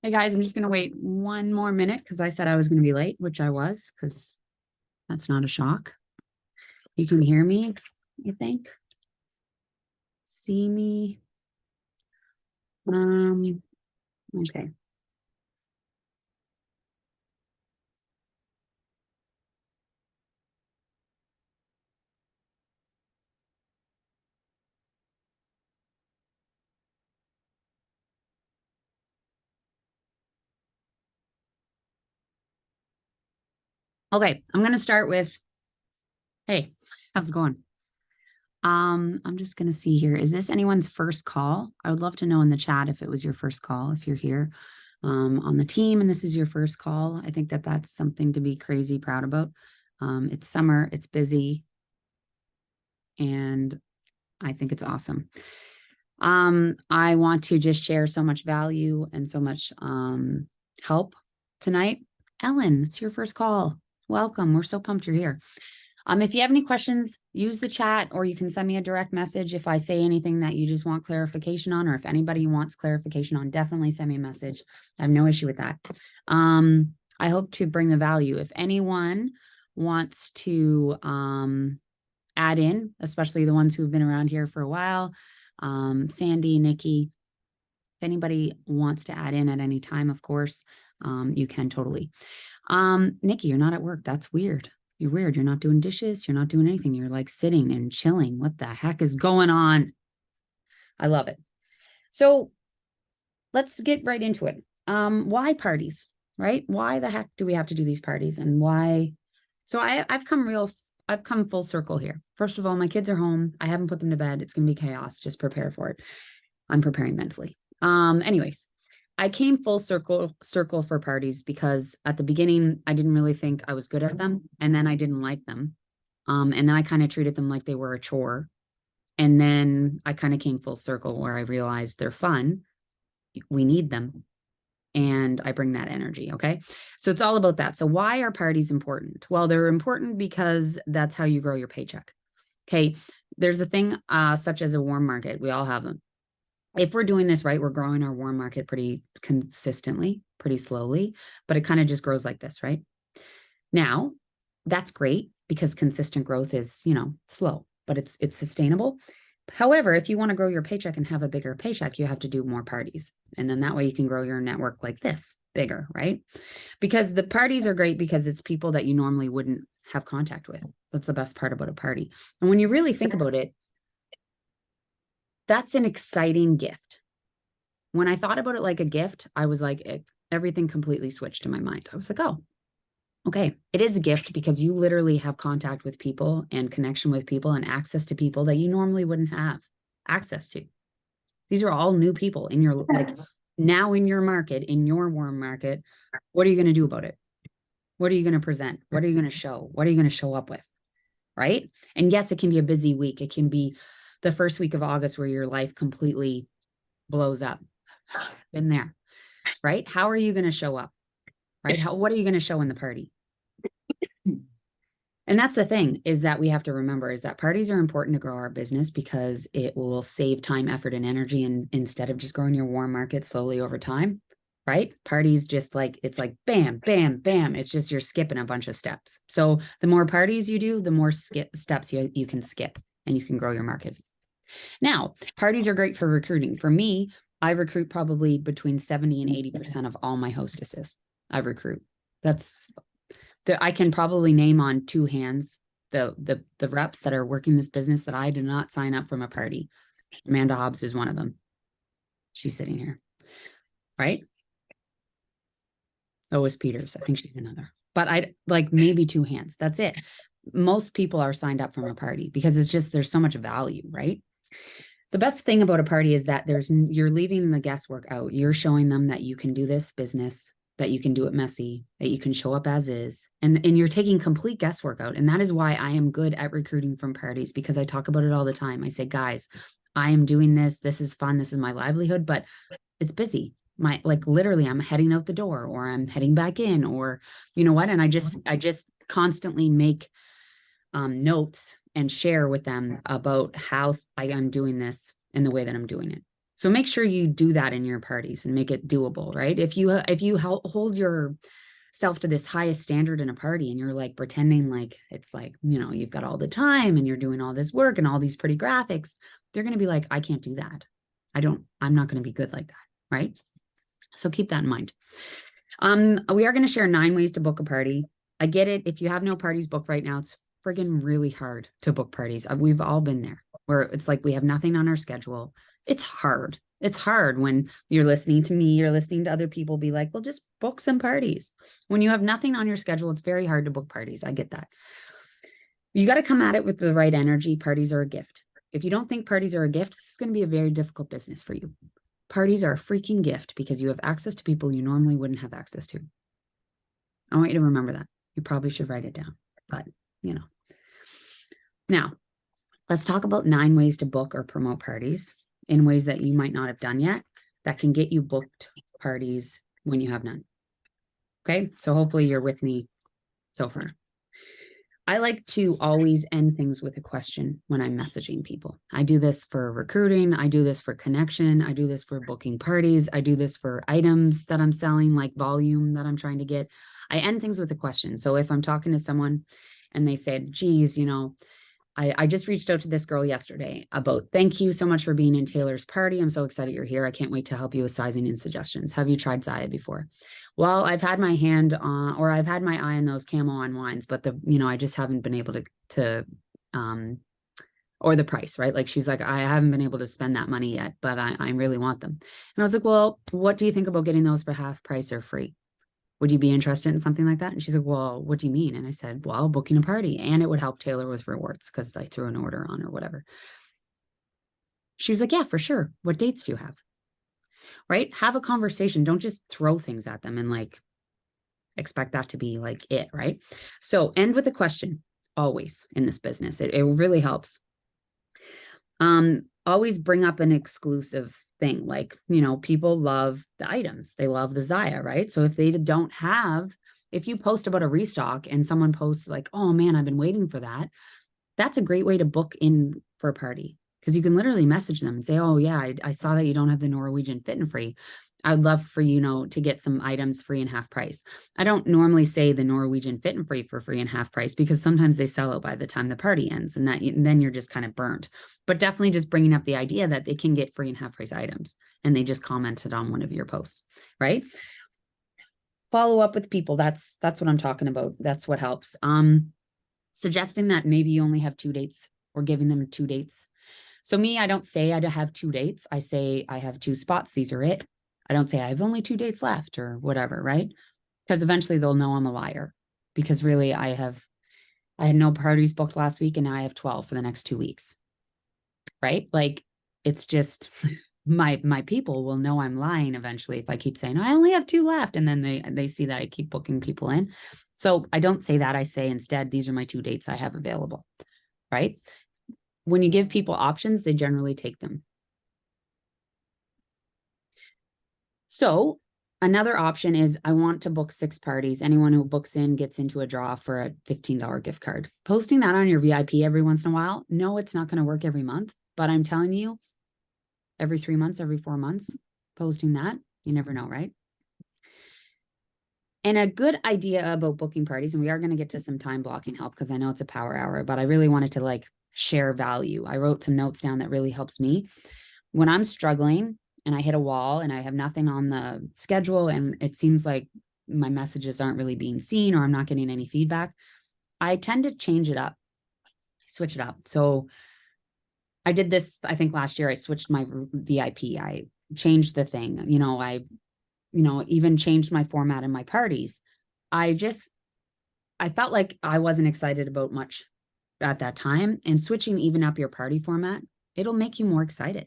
Hey guys, I'm just going to wait one more minute because I said I was going to be late, which I was, because that's not a shock. You can hear me, you think? See me? Okay. Okay, I'm going to start with, hey, how's it going? I'm just going to see here. Is this anyone's first call? I would love to know in the chat if it was your first call, if you're here on the team and this is your first call. I think that that's something to be crazy proud about. It's summer, it's busy, and I think it's awesome. I want to just share so much value and so much help tonight. Ellen, it's your first call. Welcome. We're so pumped you're here. If you have any questions, use the chat or you can send me a direct message if I say anything that you just want clarification on, or if anybody wants clarification on, definitely send me a message. I have no issue with that. I hope to bring the value. If anyone wants to add in, especially the ones who've been around here for a while, Sandy, Nikki, if anybody wants to add in at any time, of course, you can totally. Nikki, you're not at work. That's weird. You're weird. You're not doing dishes. You're not doing anything. You're like sitting and chilling. What the heck is going on? I love it. So let's get right into it. Why parties, right? Why the heck do we have to do these parties, and why? So I've come full circle here. First of all, my kids are home. I haven't put them to bed. It's going to be chaos. Just prepare for it. I'm preparing mentally. Anyways, I came full circle for parties because at the beginning I didn't really think I was good at them, and then I didn't like them. And then I kind of treated them like they were a chore. And then I kind of came full circle where I realized they're fun. We need them. And I bring that energy. Okay. So it's all about that. So why are parties important? Well, they're important because that's how you grow your paycheck. Okay. There's a thing such as a warm market. We all have them. If we're doing this right, we're growing our warm market pretty consistently, pretty slowly, but it kind of just grows like this, right? Now, that's great because consistent growth is, slow, but it's sustainable. However, if you want to grow your paycheck and have a bigger paycheck, you have to do more parties. And then that way you can grow your network like this, bigger, right? Because the parties are great because it's people that you normally wouldn't have contact with. That's the best part about a party. And when you really think about it, that's an exciting gift. When I thought about it like a gift, I was like, everything completely switched in my mind. I was like, oh, okay, it is a gift because you literally have contact with people and connection with people and access to people that you normally wouldn't have access to. These are all new people in your, like, now in your market, in your warm market. What are you going to do about it? What are you going to present? What are you going to show? What are you going to show up with? Right. And yes, it can be a busy week. It can be the first week of August where your life completely blows up. Been there. Right. How are you going to show up? Right. What are you going to show in the party? And that's the thing, is that we have to remember is that parties are important to grow our business because it will save time, effort, and energy. And instead of just growing your warm market slowly over time, right? Parties just like, it's like bam, bam, bam. It's just you're skipping a bunch of steps. So the more parties you do, the more steps you can skip and you can grow your market. Now, parties are great for recruiting. For me, I recruit probably between 70 and 80% of all my hostesses. I recruit. That's I can probably name on two hands the reps that are working this business that I did not sign up from a party. Amanda Hobbs is one of them. She's sitting here, right? Lois Peters, I think she's another. But I like maybe two hands. That's it. Most people are signed up from a party because it's just there's so much value, right? The best thing about a party is that you're leaving the guesswork out. You're showing them that you can do this business, that you can do it messy, that you can show up as is. And you're taking complete guesswork out. And that is why I am good at recruiting from parties, because I talk about it all the time. I say, guys, I am doing this. This is fun. This is my livelihood, but it's busy. Like literally I'm heading out the door or I'm heading back in, or you know what? And I just constantly make notes and share with them about how I am doing this and the way that I'm doing it. So make sure you do that in your parties and make it doable, right? If you hold yourself to this highest standard in a party and you're like pretending like it's like, you've got all the time and you're doing all this work and all these pretty graphics, they're going to be like, I can't do that. I'm not going to be good like that, right? So keep that in mind. We are going to share 9 ways to book a party. I get it. If you have no parties booked right now, it's friggin' really hard to book parties. We've all been there where it's like we have nothing on our schedule. It's hard. It's hard when you're listening to me, you're listening to other people be like, well, just book some parties. When you have nothing on your schedule, it's very hard to book parties. I get that. You got to come at it with the right energy. Parties are a gift. If you don't think parties are a gift, this is going to be a very difficult business for you. Parties are a freaking gift because you have access to people you normally wouldn't have access to. I want you to remember that. You probably should write it down, but Now, let's talk about 9 ways to book or promote parties in ways that you might not have done yet that can get you booked parties when you have none. Okay, so hopefully you're with me so far. I like to always end things with a question when I'm messaging people. I do this for recruiting. I do this for connection. I do this for booking parties. I do this for items that I'm selling, like volume that I'm trying to get. I end things with a question. So if I'm talking to someone and they said, geez, I just reached out to this girl yesterday about, thank you so much for being in Taylor's party. I'm so excited you're here. I can't wait to help you with sizing and suggestions. Have you tried Zaya before? Well, I've had my hand on, or I've had my eye on those camo on wines, but I just haven't been able or the price, right? Like she's like, I haven't been able to spend that money yet, but I really want them. And I was like, well, what do you think about getting those for half price or free? Would you be interested in something like that? And she's like, well, what do you mean? And I said, well, booking a party, and it would help Taylor with rewards because I threw an order on or whatever. She was like, yeah, for sure. What dates do you have? Right? Have a conversation. Don't just throw things at them and like expect that to be like it, right? So end with a question always in this business. It really helps. Always bring up an exclusive thing. Like, people love the items. They love the Zaya, right? So if they don't have, if you post about a restock and someone posts like, oh man, I've been waiting for that. That's a great way to book in for a party because you can literally message them and say, oh yeah, I saw that you don't have the Norwegian Fit and Free. I'd love for to get some items free and half price. I don't normally say the Norwegian Fit and Free for free and half price because sometimes they sell out by the time the party ends, and then you're just kind of burnt. But definitely just bringing up the idea that they can get free and half price items, and they just commented on one of your posts, right? Follow up with people. That's what I'm talking about. That's what helps. Suggesting that maybe you only have 2 dates or giving them 2 dates. So me, I don't say I have 2 dates. I say I have 2 spots. These are it. I don't say I have only 2 dates left or whatever, right? Because eventually they'll know I'm a liar because really I had no parties booked last week and now I have 12 for the next 2 weeks, right? Like it's just my people will know I'm lying eventually if I keep saying I only have 2 left, and then they see that I keep booking people in. So I don't say that. I say instead, these are my 2 dates I have available, right? When you give people options, they generally take them. So another option is I want to book 6 parties. Anyone who books in gets into a draw for a $15 gift card. Posting that on your VIP every once in a while, no, it's not going to work every month, but I'm telling you, every 3 months, every 4 months, posting that, you never know, right? And a good idea about booking parties, and we are going to get to some time blocking help because I know it's a power hour, but I really wanted to like share value. I wrote some notes down that really helps me. When I'm struggling and I hit a wall and I have nothing on the schedule and it seems like my messages aren't really being seen or I'm not getting any feedback, I tend to change it up, switch it up. So I did this, I think last year, I switched my VIP. I changed the thing, I even changed my format in my parties. I felt like I wasn't excited about much at that time, and switching even up your party format, it'll make you more excited.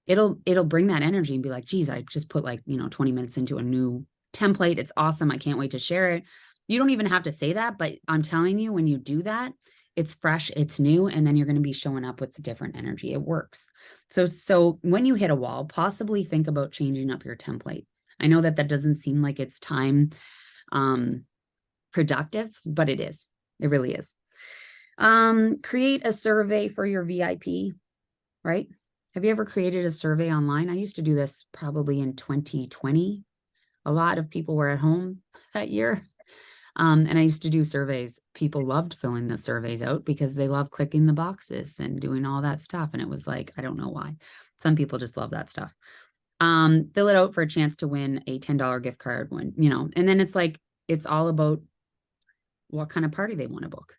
It'll bring that energy and be like, geez, I just put 20 minutes into a new template. It's awesome. I can't wait to share it. You don't even have to say that, but I'm telling you, when you do that, it's fresh, it's new, and then you're going to be showing up with different energy. It works. So when you hit a wall, possibly think about changing up your template. I know that doesn't seem like it's time productive, but it is. It really is. Create a survey for your VIP, right? Have you ever created a survey online? I used to do this probably in 2020. A lot of people were at home that year. And I used to do surveys. People loved filling the surveys out because they love clicking the boxes and doing all that stuff. And it was like, I don't know why. Some people just love that stuff. Fill it out for a chance to win a $10 gift card when, and then it's like, it's all about what kind of party they want to book,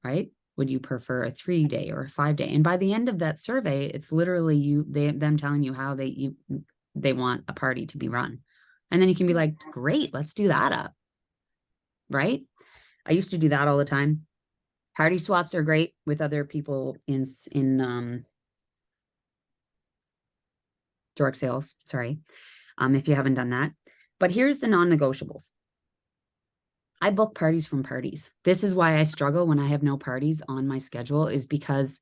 right? Would you prefer a 3-day or a 5-day? And by the end of that survey, it's literally them telling you how they want a party to be run. And then you can be like, great, let's do that up. Right? I used to do that all the time. Party swaps are great with other people in direct sales. Sorry. If you haven't done that. But here's the non-negotiables. I book parties from parties. This is why I struggle when I have no parties on my schedule, is because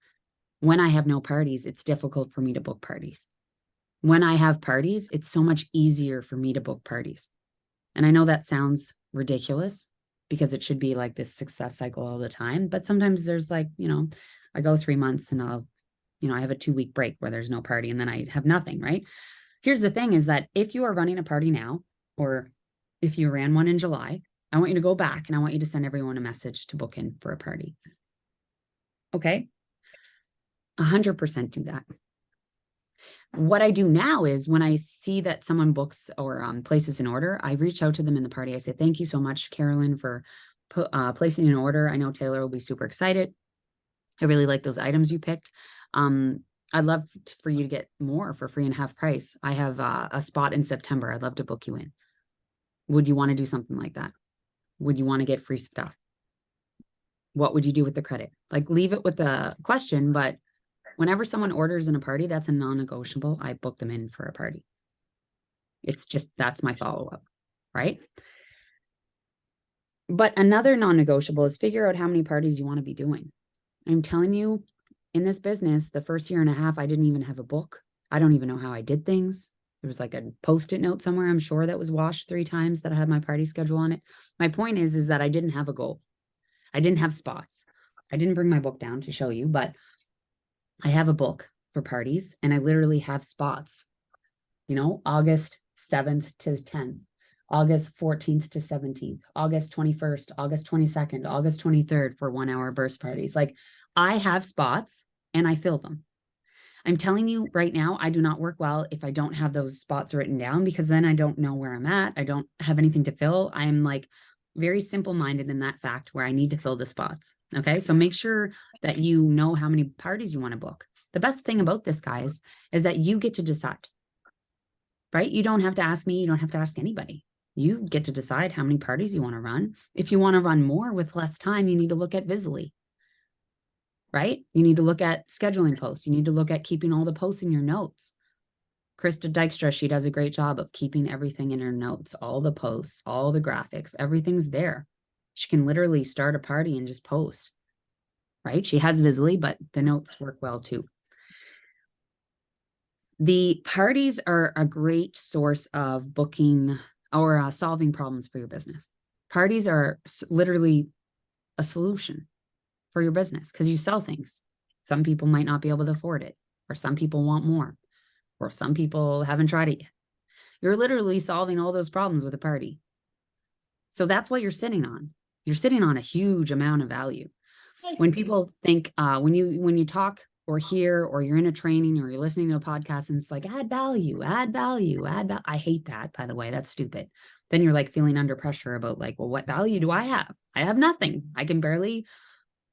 when I have no parties, it's difficult for me to book parties. When I have parties, it's so much easier for me to book parties. And I know that sounds ridiculous because it should be like this success cycle all the time. But sometimes there's like, I go 3 months and I have a 2-week break where there's no party and then I have nothing, right? Here's the thing is that if you are running a party now, or if you ran one in July, I want you to go back and I want you to send everyone a message to book in for a party. Okay? 100% do that. What I do now is when I see that someone books or places an order, I reach out to them in the party. I say, thank you so much, Carolyn, for placing an order. I know Taylor will be super excited. I really like those items you picked. I'd love for you to get more for free and half price. I have a spot in September. I'd love to book you in. Would you want to do something like that? Would you want to get free stuff? What would you do with the credit? Like, leave it with the question, but whenever someone orders in a party, that's a non-negotiable. I book them in for a party. It's just, that's my follow-up, right? But another non-negotiable is figure out how many parties you want to be doing. I'm telling you, in this business, the first year and a half, I didn't even have a book. I don't even know how I did things. There was like a Post-it note somewhere, I'm sure, that was washed 3 times that I had my party schedule on it. My point is that I didn't have a goal. I didn't have spots. I didn't bring my book down to show you, but I have a book for parties and I literally have spots, August 7th to 10th, August 14th to 17th, August 21st, August 22nd, August 23rd for 1-hour burst parties. Like, I have spots and I fill them. I'm telling you right now, I do not work well if I don't have those spots written down, because then I don't know where I'm at. I don't have anything to fill. I'm like very simple-minded in that fact where I need to fill the spots. Okay. So make sure that you know how many parties you want to book. The best thing about this, guys, is that you get to decide, right? You don't have to ask me. You don't have to ask anybody. You get to decide how many parties you want to run. If you want to run more with less time, you need to look at Visibly. Right? You need to look at scheduling posts. You need to look at keeping all the posts in your notes. Krista Dykstra, she does a great job of keeping everything in her notes, all the posts, all the graphics, everything's there. She can literally start a party and just post, right? She has Visibly, but the notes work well too. The parties are a great source of booking or solving problems for your business. Parties are literally a solution for your business because you sell things. Some people might not be able to afford it, or some people want more, or some people haven't tried it yet. You're literally solving all those problems with a party. So that's what you're sitting on. You're sitting on a huge amount of value. When people think, when you talk or hear, or you're in a training or you're listening to a podcast and it's like, add value, add value, add value. I hate that, by the way. That's stupid. Then you're like feeling under pressure about like, well, what value do I have? I have nothing. I can barely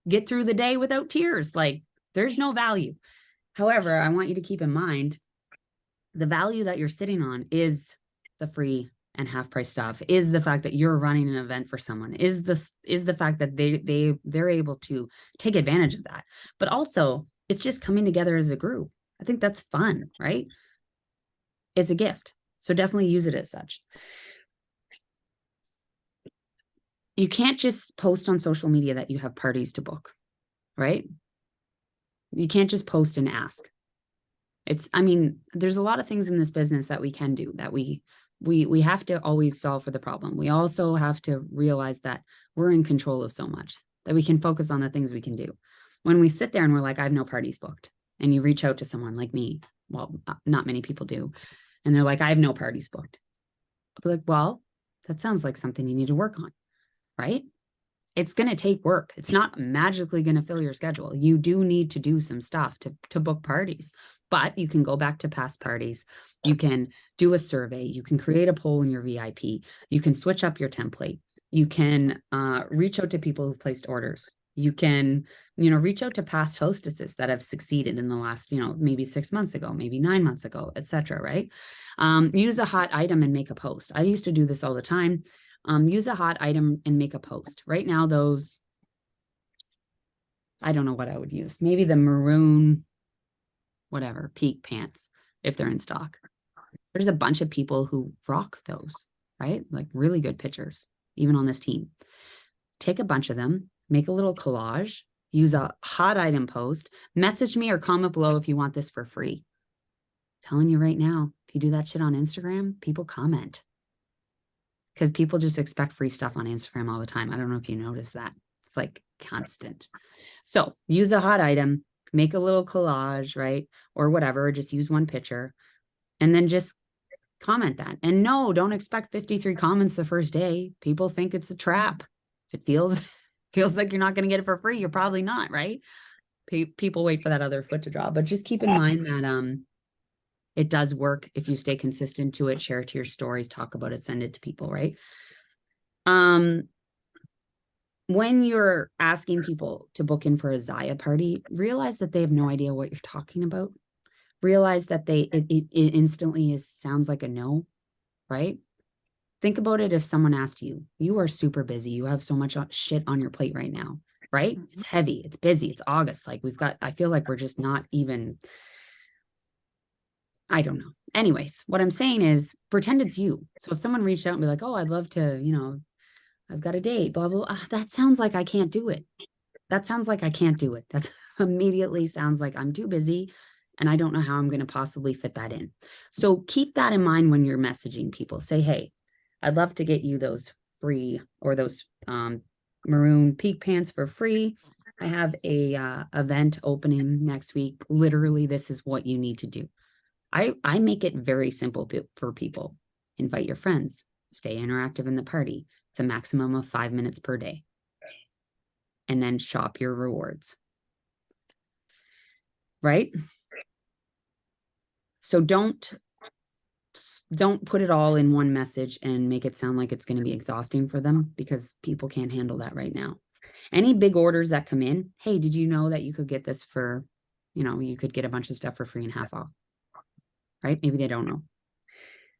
get through the day without tears. Like, there's no value. However, I want you to keep in mind the value that you're sitting on is the free and half price stuff, is the fact that you're running an event for someone, is the fact that they're able to take advantage of that. But also, it's just coming together as a group. I think that's fun, right? It's a gift. So definitely use it as such. You can't just post on social media that you have parties to book, right? You can't just post and ask. There's a lot of things in this business that we can do, that we have to always solve for the problem. We also have to realize that we're in control of so much that we can focus on the things we can do. When we sit there and we're like, I have no parties booked, and you reach out to someone like me, well, not many people do, and they're like, I have no parties booked. I'll be like, well, that sounds like something you need to work on, right? It's going to take work. It's not magically going to fill your schedule. You do need to do some stuff to book parties, but you can go back to past parties. You can do a survey. You can create a poll in your VIP. You can switch up your template. You can reach out to people who've placed orders. You can, reach out to past hostesses that have succeeded in the last, maybe 6 months ago, maybe 9 months ago, etc. Right? Use a hot item and make a post. I used to do this all the time. Use a hot item and make a post. Right now, those, I don't know what I would use. Maybe the maroon, whatever, peak pants, if they're in stock. There's a bunch of people who rock those, right? Like really good pictures, even on this team. Take a bunch of them, make a little collage, use a hot item post, message me or comment below if you want this for free. I'm telling you right now, if you do that shit on Instagram, people comment. Because people just expect free stuff on Instagram all the time. I don't know if you notice that. It's like constant. So use a hot item, make a little collage, right? Or whatever, just use one picture and then just comment that. And no, don't expect 53 comments the first day. People think it's a trap. If it feels like you're not going to get it for free, you're probably not, right? People wait for that other foot to drop. But just keep in mind that it does work if you stay consistent to it, share it to your stories, talk about it, send it to people, right? When you're asking people to book in for a Zaya party, realize that they have no idea what you're talking about. Realize that it instantly sounds like a no, right? Think about it if someone asked you, you are super busy, you have so much shit on your plate right now, right? It's heavy, it's busy, it's August. Like I feel like we're just not even, I don't know. Anyways, what I'm saying is pretend it's you. So if someone reached out and be like, oh, I'd love to, I've got a date, blah, blah, blah. That sounds like I can't do it. That sounds like I can't do it. That immediately sounds like I'm too busy and I don't know how I'm going to possibly fit that in. So keep that in mind when you're messaging people. Say, hey, I'd love to get you those free or those maroon peak pants for free. I have a event opening next week. Literally, this is what you need to do. I make it very simple for people. Invite your friends, stay interactive in the party. It's a maximum of 5 minutes per day. And then shop your rewards. Right? So don't put it all in one message and make it sound like it's going to be exhausting for them, because people can't handle that right now. Any big orders that come in, hey, did you know that you could get this for, you could get a bunch of stuff for free and half off? Right? Maybe they don't know.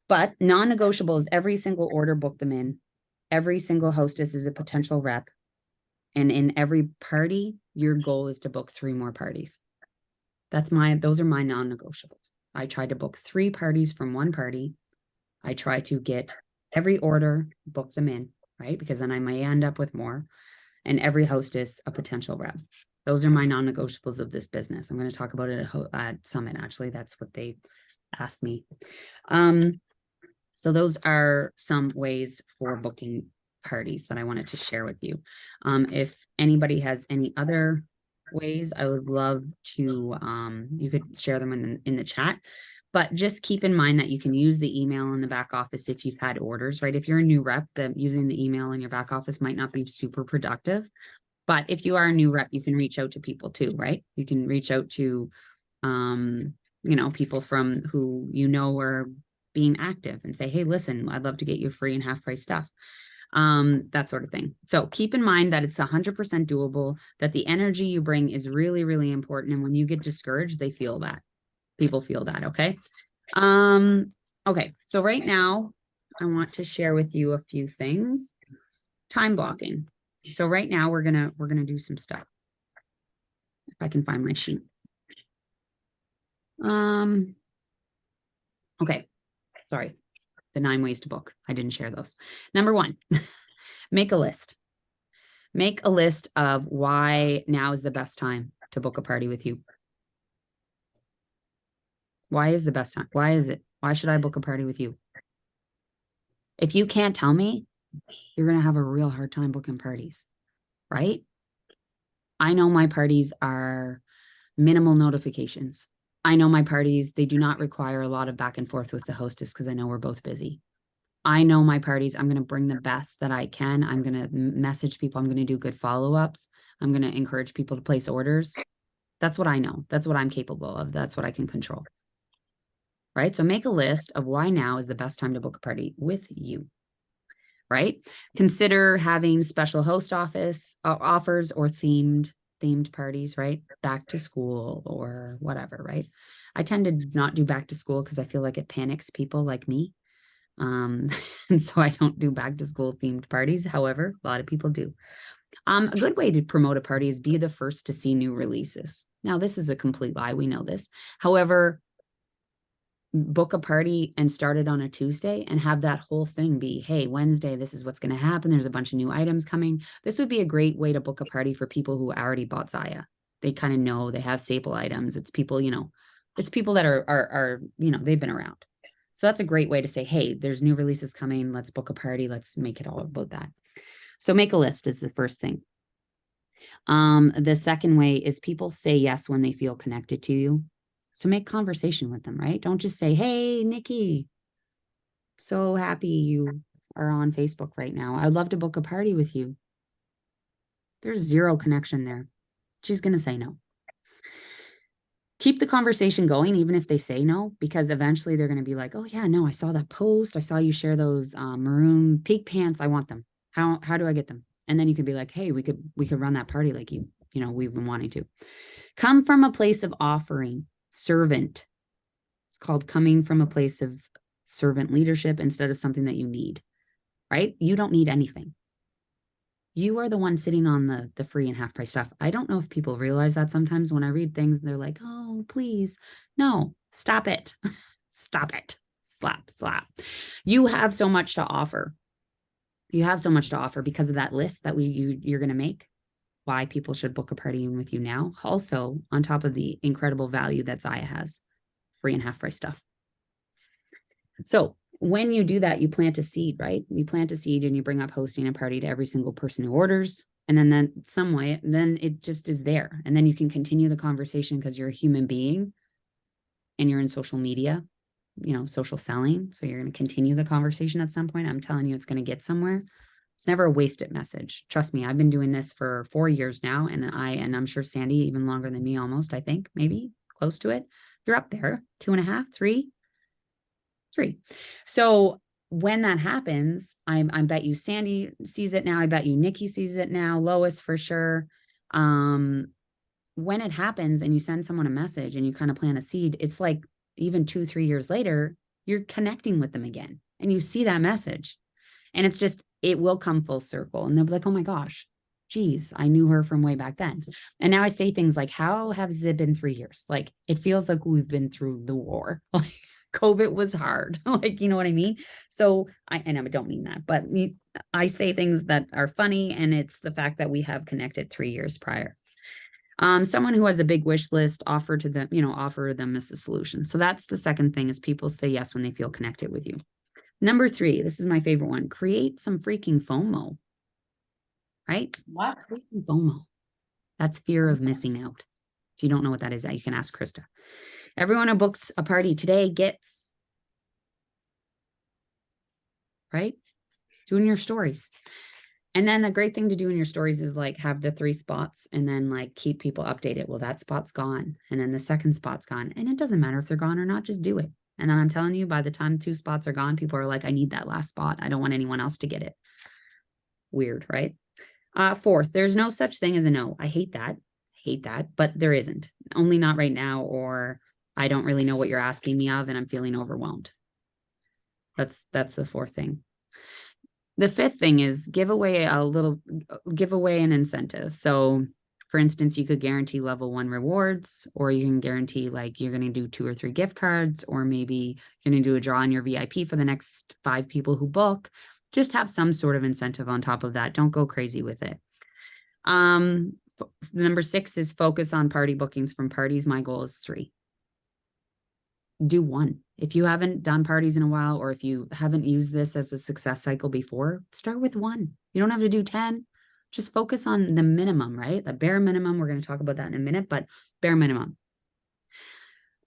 But non-negotiable is every single order, book them in. Every single hostess is a potential rep. And in every party, your goal is to book 3 more parties. Those are my non-negotiables. I try to book 3 parties from one party. I try to get every order, book them in, right? Because then I may end up with more. And every hostess, a potential rep. Those are my non-negotiables of this business. I'm going to talk about it at Summit. Actually, that's what they asked me. So those are some ways for booking parties that I wanted to share with you. If anybody has any other ways, I would love to, you could share them in the chat, but just keep in mind that you can use the email in the back office if you've had orders, right? If you're a new rep, using the email in your back office might not be super productive, but if you are a new rep, you can reach out to people too, right? You can reach out to, people from who are being active and say, hey, listen, I'd love to get you free and half price stuff. That sort of thing. So keep in mind that it's 100% doable, that the energy you bring is really, really important. And when you get discouraged, they feel that. People feel that, okay? Okay, so right now, I want to share with you a few things. Time blocking. So right now, we're gonna do some stuff. If I can find my sheet. Okay, sorry. The 9 ways to book. I didn't share those. Number 1, make a list. Make a list of why now is the best time to book a party with you. Why is the best time? Why is it? Why should I book a party with you? If you can't tell me, you're going to have a real hard time booking parties, right? I know my parties are Minimal notifications. I know my parties, they do not require a lot of back and forth with the hostess because I know we're both busy. I know my parties, I'm going to bring the best that I can. I'm going to message people. I'm going to do good follow-ups. I'm going to encourage people to place orders. That's what I know. That's what I'm capable of. That's what I can control. Right? So make a list of why now is the best time to book a party with you. Right? Consider having special host offers or themed parties, right? Back to school or whatever, right? I tend to not do back to school because I feel like it panics people like me. And so I don't do back to school themed parties. However, a lot of people do. A good way to promote a party is be the first to see new releases. Now, this is a complete lie. We know this. However, book a party and start it on a Tuesday and have that whole thing be, hey, Wednesday, this is what's going to happen. There's a bunch of new items coming. This would be a great way to book a party for people who already bought Zaya. They kind of know they have staple items. It's people, it's people that are, they've been around. So that's a great way to say, hey, there's new releases coming. Let's book a party. Let's make it all about that. So make a list is the first thing. The second way is people say yes when they feel connected to you. So make conversation with them, right? Don't just say, hey, Nikki, so happy you are on Facebook right now. I'd love to book a party with you. There's zero connection there. She's going to say no. Keep the conversation going, even if they say no, because eventually they're going to be like, oh yeah, no, I saw that post. I saw you share those maroon pink pants. I want them. How do I get them? And then you could be like, hey, we could run that party like we've been wanting to. Come from a place of offering, servant. It's called coming from a place of servant leadership instead of something that you need, right? You don't need anything. You are the one sitting on the free and half price stuff. I don't know if people realize that sometimes when I read things, they're like, oh, please. No, stop it. Stop it. Slap. You have so much to offer. You have so much to offer because of that list that you're going to make. Why people should book a party in with you now. Also, on top of the incredible value that Zaya has, free and half price stuff. So when you do that, you plant a seed, right? You plant a seed and you bring up hosting a party to every single person who orders. And then some way, then it just is there. And then you can continue the conversation because you're a human being and you're in social media, social selling. So you're going to continue the conversation at some point. I'm telling you, it's going to get somewhere. It's never a wasted message. Trust me, I've been doing this for 4 years now. And I'm sure Sandy, even longer than me, almost, I think, maybe close to it. You're up there, 2.5, 3. So when that happens, I bet you Sandy sees it now. I bet you Nikki sees it now. Lois for sure. When it happens and you send someone a message and you kind of plant a seed, it's like even 2-3 years later, you're connecting with them again and you see that message. And it's just, it will come full circle. And they'll be like, oh my gosh, geez, I knew her from way back then. And now I say things like, how has it been 3 years? Like, it feels like we've been through the war. Like, COVID was hard. Like, you know what I mean? So I don't mean that, but I say things that are funny. And it's the fact that we have connected 3 years prior. Someone who has a big wish list, offer them as a solution. So that's the second thing is people say yes when they feel connected with you. Number 3, this is my favorite one. Create some freaking FOMO, right? What? Freaking FOMO. That's fear of missing out. If you don't know what that is, you can ask Krista. Everyone who books a party today gets, right? Doing your stories. And then the great thing to do in your stories is like have the 3 spots and then like keep people updated. Well, that spot's gone. And then the second spot's gone. And it doesn't matter if they're gone or not, just do it. And then I'm telling you, by the time 2 spots are gone, people are like, I need that last spot. I don't want anyone else to get it. Weird, right? 4th, there's no such thing as a no. I hate that, but there isn't. Only not right now, or I don't really know what you're asking me of and I'm feeling overwhelmed. That's the 4th thing. The 5th thing is give away an incentive. So for instance, you could guarantee level 1 rewards, or you can guarantee like you're going to do 2 or 3 gift cards, or maybe you're going to do a draw on your VIP for the next 5 people who book. Just have some sort of incentive on top of that. Don't go crazy with it. Number 6 is focus on party bookings from parties. My goal is 3. Do 1. If you haven't done parties in a while, or if you haven't used this as a success cycle before, start with 1. You don't have to do 10. Just focus on the minimum, right? The bare minimum. We're going to talk about that in a minute, but bare minimum.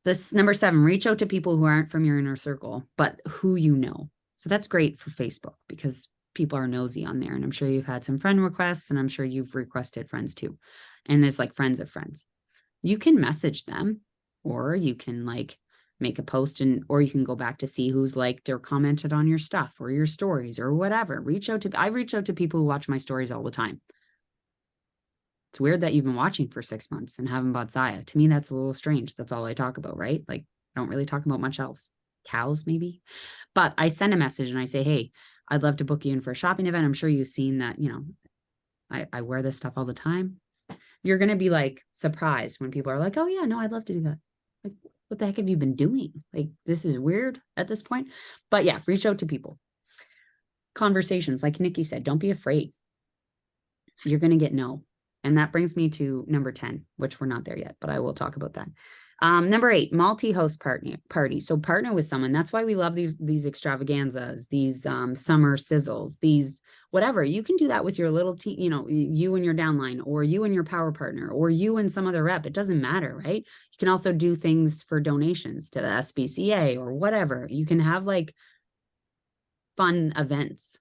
This number 7, reach out to people who aren't from your inner circle, but who you know. So that's great for Facebook because people are nosy on there. And I'm sure you've had some friend requests, and I'm sure you've requested friends too. And there's like friends of friends. You can message them, or you can like make a post, and or you can go back to see who's liked or commented on your stuff or your stories or whatever. I reach out to people who watch my stories all the time. It's weird that you've been watching for 6 months and haven't bought Zaya. To me, that's a little strange. That's all I talk about, right? Like, I don't really talk about much else. Cows, maybe. But I send a message and I say, hey, I'd love to book you in for a shopping event. I'm sure you've seen that, I wear this stuff all the time. You're going to be like surprised when people are like, oh, yeah, no, I'd love to do that. Like, what the heck have you been doing? Like, this is weird at this point. But yeah, reach out to people. Conversations, like Nikki said, don't be afraid. You're going to get no. And that brings me to number 10, which we're not there yet, but I will talk about that. Number 8, multi-host party. So partner with someone. That's why we love these extravaganzas, these summer sizzles, these whatever. You can do that with your little team, you and your downline, or you and your power partner, or you and some other rep. It doesn't matter, right? You can also do things for donations to the SPCA or whatever. You can have like fun events.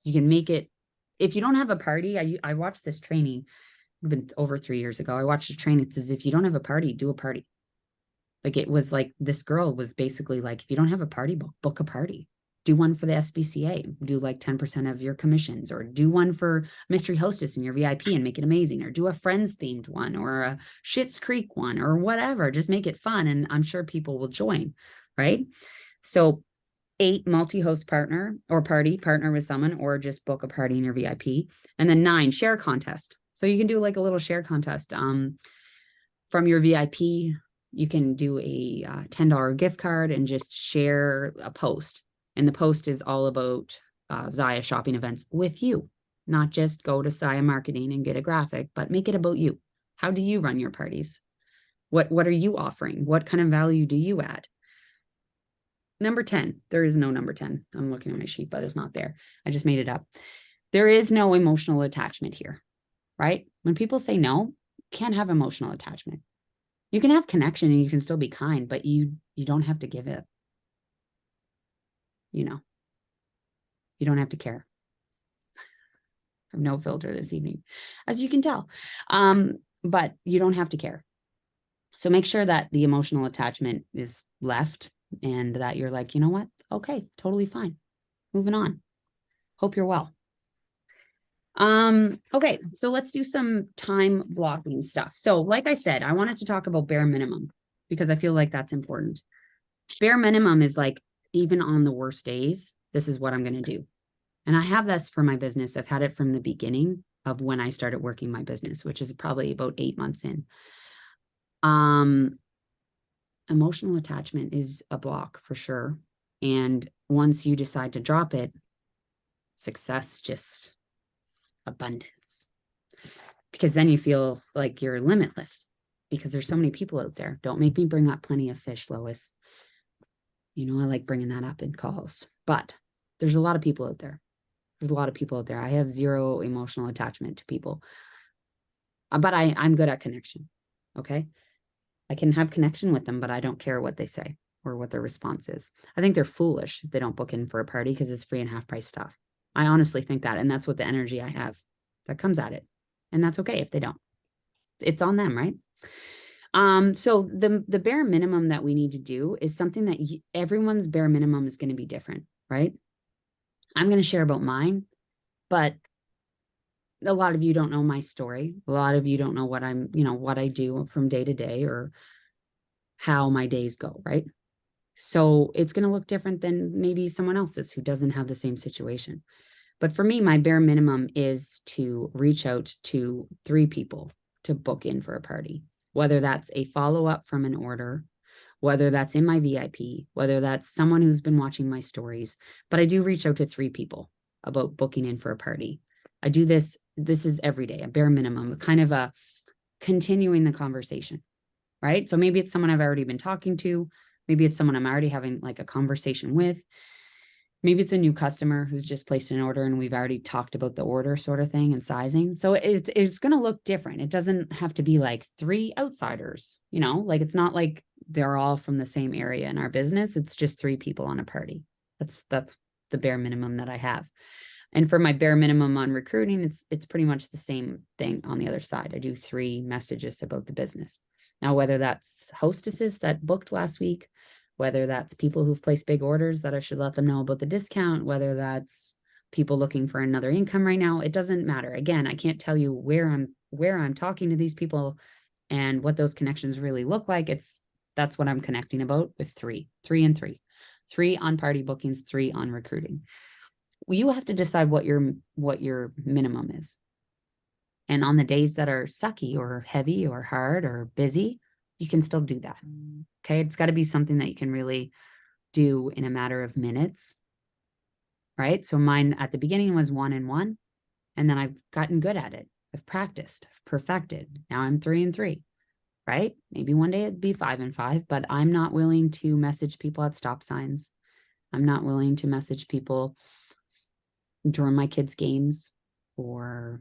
You can make it. If you don't have a party, I watched this training, been over 3 years ago. I watched a training. It says, if you don't have a party, do a party. Like, it was like, this girl was basically like, if you don't have a party, book a party. Do one for the SPCA, do like 10% of your commissions, or do one for mystery hostess in your VIP and make it amazing, or do a friends themed one, or a Schitt's Creek one, or whatever. Just make it fun. And I'm sure people will join, right? So 8, multi-host partner with someone, or just book a party in your VIP. And then 9, share contest. So you can do like a little share contest. From your VIP, you can do a $10 gift card and just share a post. And the post is all about Zaya shopping events with you, not just go to Zaya Marketing and get a graphic, but make it about you. How do you run your parties? What are you offering? What kind of value do you add? Number 10, there is no number 10. I'm looking at my sheet, but it's not there. I just made it up. There is no emotional attachment here, right? When people say no, you can't have emotional attachment. You can have connection and you can still be kind, but you don't have to give it. You don't have to care. I have no filter this evening, as you can tell. But you don't have to care. So make sure that the emotional attachment is left, and that you're like, you know what? Okay, totally fine. Moving on. Hope you're well. Okay, so let's do some time blocking stuff. So like I said, I wanted to talk about bare minimum because I feel like that's important. Bare minimum is like, even on the worst days, this is what I'm going to do. And I have this for my business. I've had it from the beginning of when I started working my business, which is probably about 8 months in. Emotional attachment is a block for sure. And once you decide to drop it, success, just abundance. Because then you feel like you're limitless, because there's so many people out there. Don't make me bring up Plenty of Fish, Lois. I like bringing that up in calls, but there's a lot of people out there. There's a lot of people out there. I have zero emotional attachment to people, but I'm good at connection. Okay. I can have connection with them, but I don't care what they say or what their response is. I think they're foolish if they don't book in for a party because it's free and half price stuff. I honestly think that, and that's what the energy I have that comes at it. And that's okay if they don't. It's on them, right? So the bare minimum that we need to do is something that everyone's bare minimum is going to be different, right? I'm going to share about mine, but a lot of you don't know my story. A lot of you don't know what what I do from day to day or how my days go, right? So it's going to look different than maybe someone else's who doesn't have the same situation. But for me, my bare minimum is to reach out to 3 people to book in for a party, whether that's a follow-up from an order, whether that's in my VIP, whether that's someone who's been watching my stories. But I do reach out to 3 people about booking in for a party. I do this is every day, a bare minimum, kind of a continuing the conversation, right? So maybe it's someone I've already been talking to. Maybe it's someone I'm already having like a conversation with. Maybe it's a new customer who's just placed an order and we've already talked about the order sort of thing and sizing. So it's going to look different. It doesn't have to be like 3 outsiders, like it's not like they're all from the same area in our business. It's just 3 people on a party. That's the bare minimum that I have. And for my bare minimum on recruiting, it's pretty much the same thing on the other side. I do 3 messages about the business. Now, whether that's hostesses that booked last week, whether that's people who've placed big orders that I should let them know about the discount, whether that's people looking for another income right now, it doesn't matter. Again, I can't tell you where I'm talking to these people and what those connections really look like. That's what I'm connecting about with 3 and 3. 3 on party bookings, 3 on recruiting. You have to decide what your minimum is. And on the days that are sucky or heavy or hard or busy, you can still do that. Okay. It's got to be something that you can really do in a matter of minutes. Right. So mine at the beginning was 1 and 1. And then I've gotten good at it. I've practiced, I've perfected. Now I'm 3 and 3. Right. Maybe one day it'd be 5 and 5, but I'm not willing to message people at stop signs. I'm not willing to message people during my kids' games or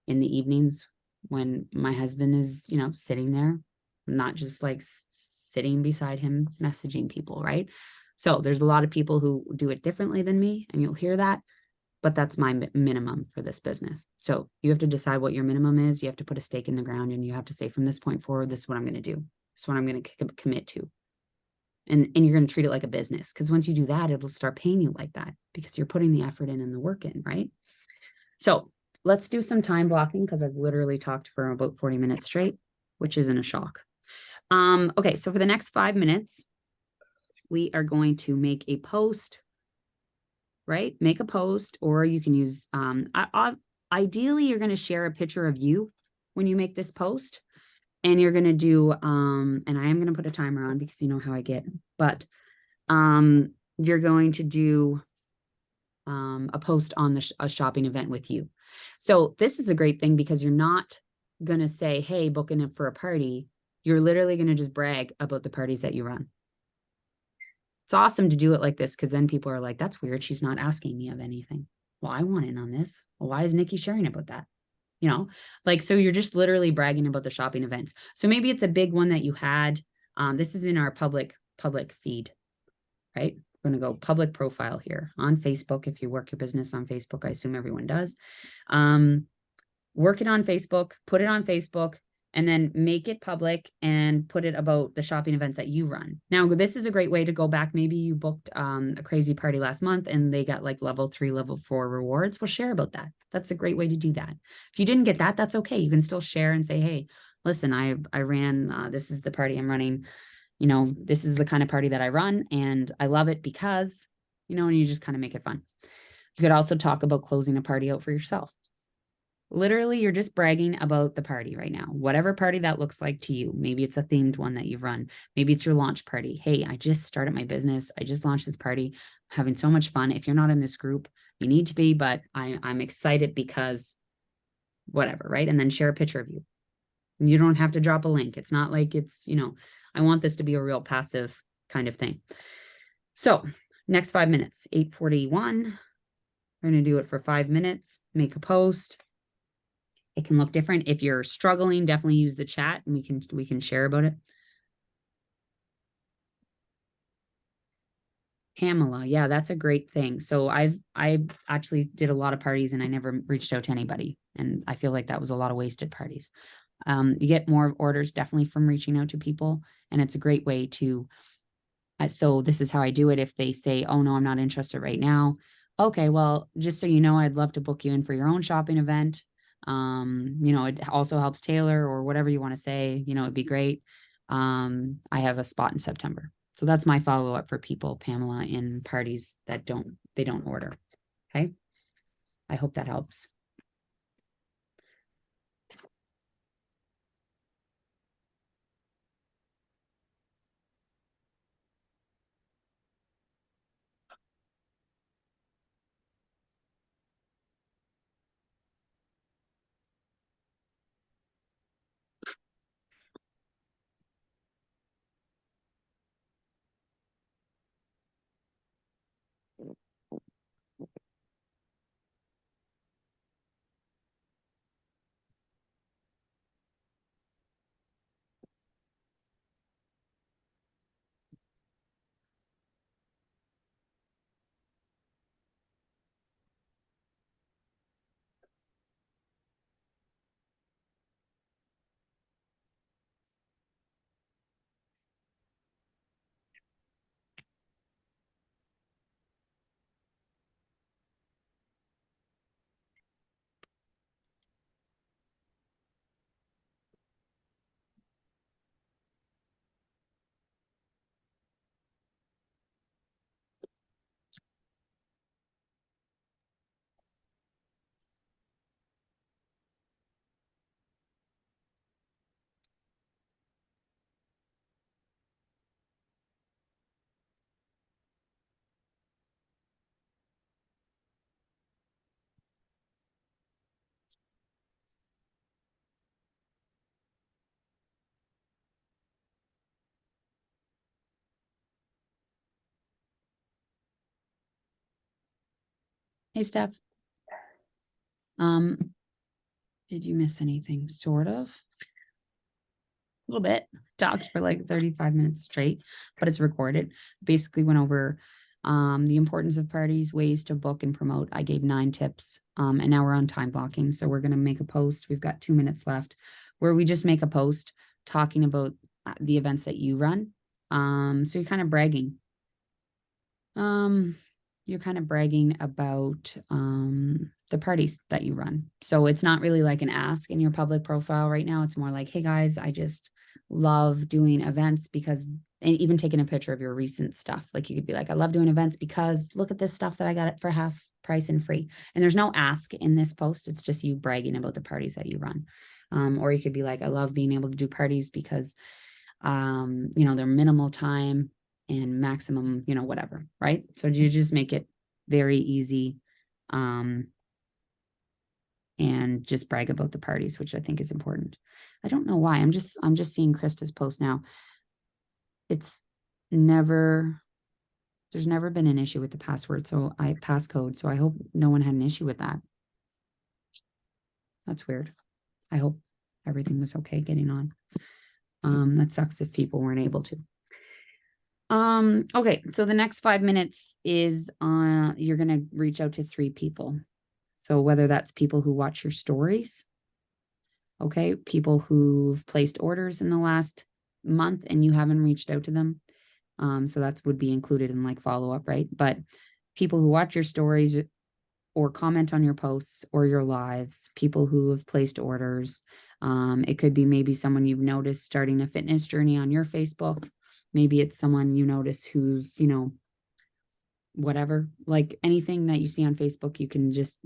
in the evenings when my husband is, sitting there, not just like sitting beside him, messaging people, right? So there's a lot of people who do it differently than me, and you'll hear that, but that's my minimum for this business. So you have to decide what your minimum is. You have to put a stake in the ground, and you have to say, from this point forward, this is what I'm going to do. This is what I'm going to commit to. And you're going to treat it like a business, because once you do that, it'll start paying you like that because you're putting the effort in and the work in, right? So let's do some time blocking because I've literally talked for about 40 minutes straight, which isn't a shock. Okay, so for the next 5 minutes, we are going to make a post, right? Make a post, or you can use, ideally, you're going to share a picture of you when you make this post. And you're going to do, and I am going to put a timer on because you know how I get, but you're going to do a post on a shopping event with you. So this is a great thing because you're not going to say, hey, booking it for a party. You're literally going to just brag about the parties that you run. It's awesome to do it like this because then people are like, that's weird. She's not asking me of anything. Well, I want in on this. Well, why is Nikki sharing about that? So you're just literally bragging about the shopping events. So maybe it's a big one that you had. This is in our public feed, right? We're going to go public profile here on Facebook. If you work your business on Facebook, I assume everyone does. Work it on Facebook, put it on Facebook, and then make it public and put it about the shopping events that you run. Now, this is a great way to go back. Maybe you booked a crazy party last month and they got like level 3, level 4 rewards. Well, share about that. That's a great way to do that. If you didn't get that, that's okay. You can still share and say, hey, listen, I ran, this is the party I'm running. This is the kind of party that I run and I love it because, and you just kind of make it fun. You could also talk about closing a party out for yourself. Literally, you're just bragging about the party right now, whatever party that looks like to you. Maybe it's a themed one that you've run. Maybe it's your launch party. Hey, I just started my business. I just launched this party. I'm having so much fun. If you're not in this group, you need to be, but I'm excited because whatever, right? And then share a picture of you. And you don't have to drop a link. It's not like it's, I want this to be a real passive kind of thing. So next 5 minutes, 8:41. We're going to do it for 5 minutes, make a post. It can look different. If you're struggling, definitely use the chat and we can share about it. Pamela, yeah, that's a great thing. So I actually did a lot of parties and I never reached out to anybody. And I feel like that was a lot of wasted parties. You get more orders definitely from reaching out to people. And it's a great way to, so this is how I do it. If they say, oh no, I'm not interested right now. Okay, well, just so you know, I'd love to book you in for your own shopping event. It also helps Taylor or whatever you want to say, it'd be great. I have a spot in September. So that's my follow-up for people, Pamela, in parties that they don't order. Okay. I hope that helps. Hey, Steph. Um, did you miss anything? Sort of. A little bit. Talked for like 35 minutes straight, but it's recorded. Basically went over the importance of parties, ways to book and promote. I gave 9 tips. And now we're on time blocking. So we're gonna make a post. We've got 2 minutes left where we just make a post talking about the events that you run. So you're kind of bragging. Um, you're kind of bragging about the parties that you run. So it's not really like an ask in your public profile right now. It's more like, hey guys, I just love doing events because, and even taking a picture of your recent stuff. Like you could be like, I love doing events because look at this stuff that I got it for half price and free. And there's no ask in this post. It's just you bragging about the parties that you run. Or you could be like, I love being able to do parties because they're minimal time and maximum, whatever, right? So you just make it very easy, um, and just brag about the parties, which I think is important. I don't know why. I'm just seeing Krista's post now. It's never there's never been an issue with the passcode. So I hope no one had an issue with that. That's weird. I hope everything was okay getting on. That sucks if people weren't able to. Okay, so the next 5 minutes is you're gonna reach out to 3 people. So whether that's people who watch your stories, okay, people who've placed orders in the last month and you haven't reached out to them. So that would be included in like follow-up, right? But people who watch your stories or comment on your posts or your lives, people who have placed orders. It could be maybe someone you've noticed starting a fitness journey on your Facebook. Maybe it's someone you notice who's, whatever, like anything that you see on Facebook, you can just,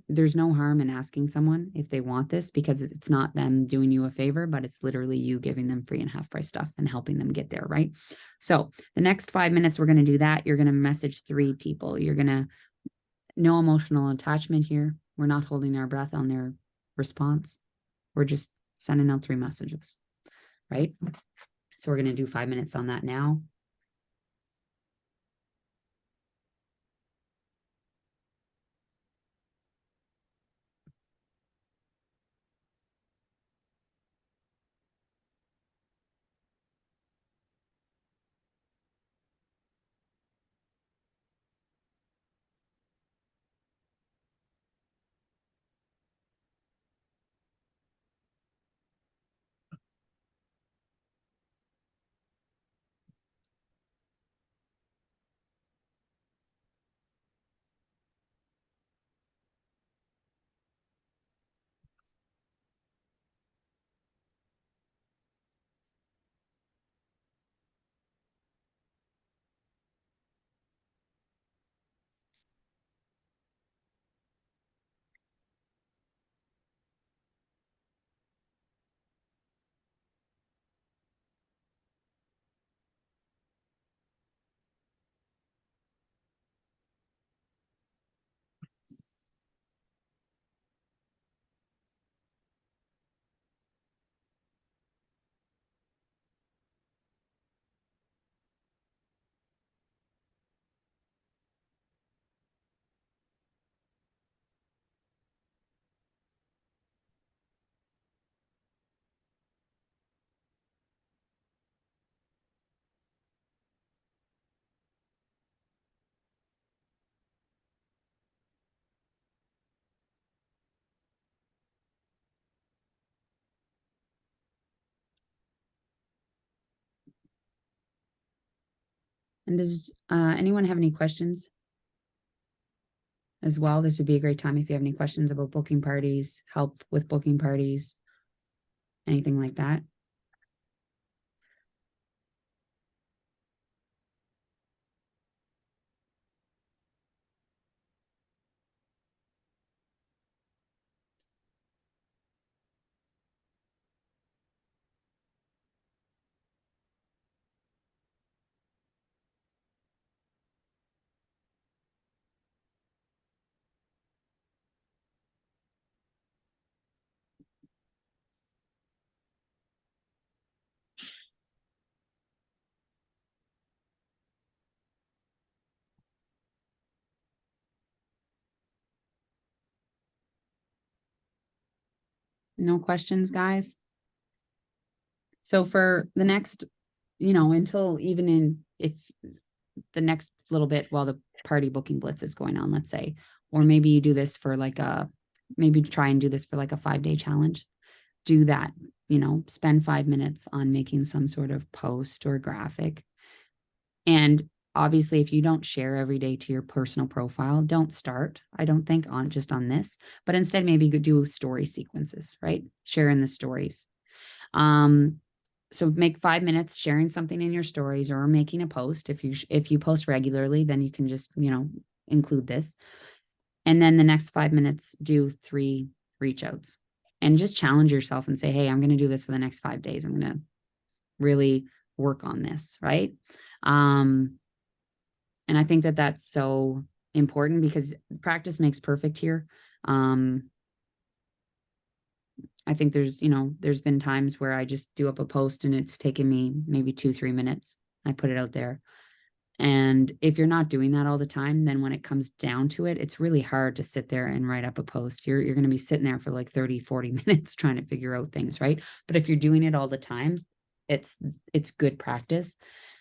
there's no harm in asking someone if they want this because it's not them doing you a favor, but it's literally you giving them free and half price stuff and helping them get there, right? So the next 5 minutes, we're going to do that. You're going to message 3 people. You're going to, no emotional attachment here. We're not holding our breath on their response. We're just sending out 3 messages, right? So we're going to do 5 minutes on that now. And does anyone have any questions as well? This would be a great time if you have any questions about booking parties, help with booking parties, anything like that. No questions, guys? So for the next, until even if the next little bit while the party booking blitz is going on, let's say, or maybe you do this for maybe try and do this for like a 5-day challenge. Do that, spend 5 minutes on making some sort of post or graphic. And obviously, if you don't share every day to your personal profile, don't start, I don't think, on this, but instead maybe do story sequences, right? Share in the stories. So make 5 minutes sharing something in your stories or making a post. If you post regularly, then you can just, include this. And then the next 5 minutes, do 3 reach outs and just challenge yourself and say, hey, I'm going to do this for the next 5 days. I'm going to really work on this. Right. And I think that that's so important because practice makes perfect here. I think there's been times where I just do up a post and it's taken me maybe 2-3 minutes. I put it out there. And if you're not doing that all the time, then when it comes down to it, it's really hard to sit there and write up a post. You're going to be sitting there for like 30-40 minutes trying to figure out things, right? But if you're doing it all the time, it's good practice.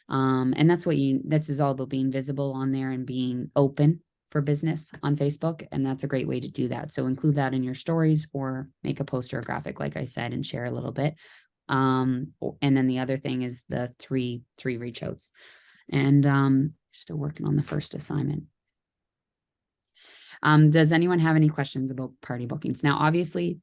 And this is all about being visible on there and being open for business on Facebook. And that's a great way to do that. So include that in your stories or make a post or a graphic, like I said, and share a little bit. And then the other thing is the three reach outs. And still working on the first assignment. Does anyone have any questions about party bookings? Now, obviously,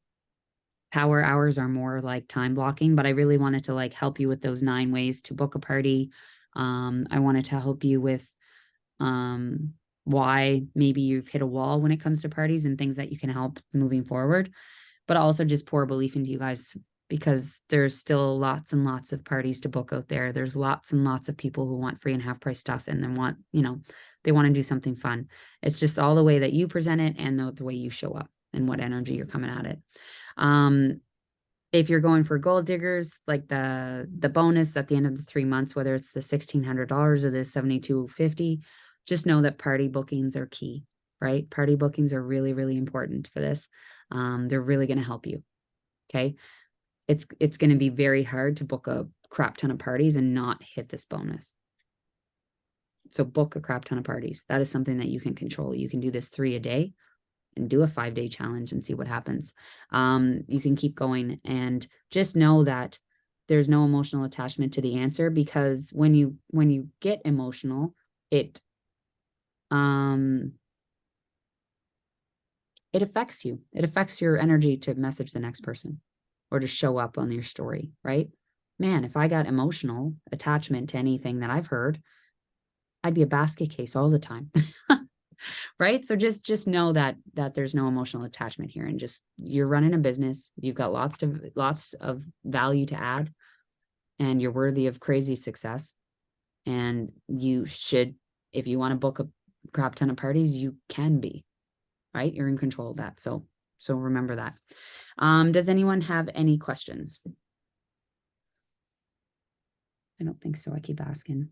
power hours are more like time blocking, but I really wanted to like help you with those 9 ways to book a party. I wanted to help you with why maybe you've hit a wall when it comes to parties and things that you can help moving forward, but also just pour belief into you guys because there's still lots and lots of parties to book out there. There's lots and lots of people who want free and half price stuff and then they want to do something fun. It's just all the way that you present it and the way you show up and what energy you're coming at it. If you're going for gold diggers, like the bonus at the end of the 3 months, whether it's the $1,600 or the $7,250, just know that party bookings are key, right? Party bookings are really, really important for this. They're really going to help you. Okay. It's going to be very hard to book a crap ton of parties and not hit this bonus. So book a crap ton of parties. That is something that you can control. You can do this 3 a day and do a 5-day challenge and see what happens. You can keep going and just know that there's no emotional attachment to the answer, because when you get emotional, it affects you. It affects your energy to message the next person or to show up on your story, right? Man, if I got emotional attachment to anything that I've heard, I'd be a basket case all the time. Right? So just know that there's no emotional attachment here, and just you're running a business. You've got lots of value to add, and you're worthy of crazy success. And you should, if you want to book a crap ton of parties, you can be, right? You're in control of that. So remember that. Does anyone have any questions? I don't think so. I keep asking.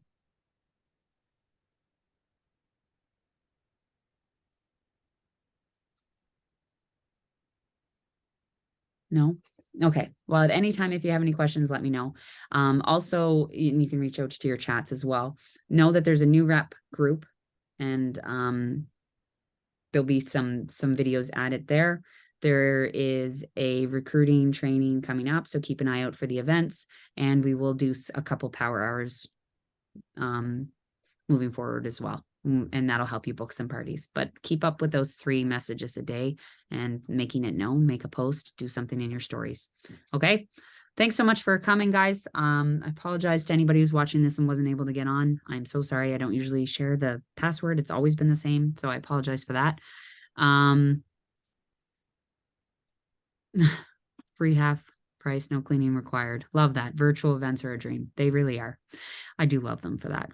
No? Okay. Well, at any time, if you have any questions, let me know. Also, you can reach out to your chats as well. Know that there's a new rep group, and there'll be some videos added there. There is a recruiting training coming up, so keep an eye out for the events, and we will do a couple power hours moving forward as well. And that'll help you book some parties. But keep up with those 3 messages a day and making it known. Make a post, do something in your stories. Okay. Thanks so much for coming, guys. I apologize to anybody who's watching this and wasn't able to get on. I'm so sorry. I don't usually share the password. It's always been the same. So I apologize for that. Free half price, no cleaning required. Love that. Virtual events are a dream. They really are. I do love them for that.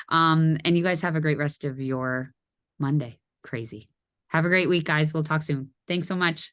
And you guys have a great rest of your Monday. Crazy. Have a great week, guys. We'll talk soon. Thanks so much.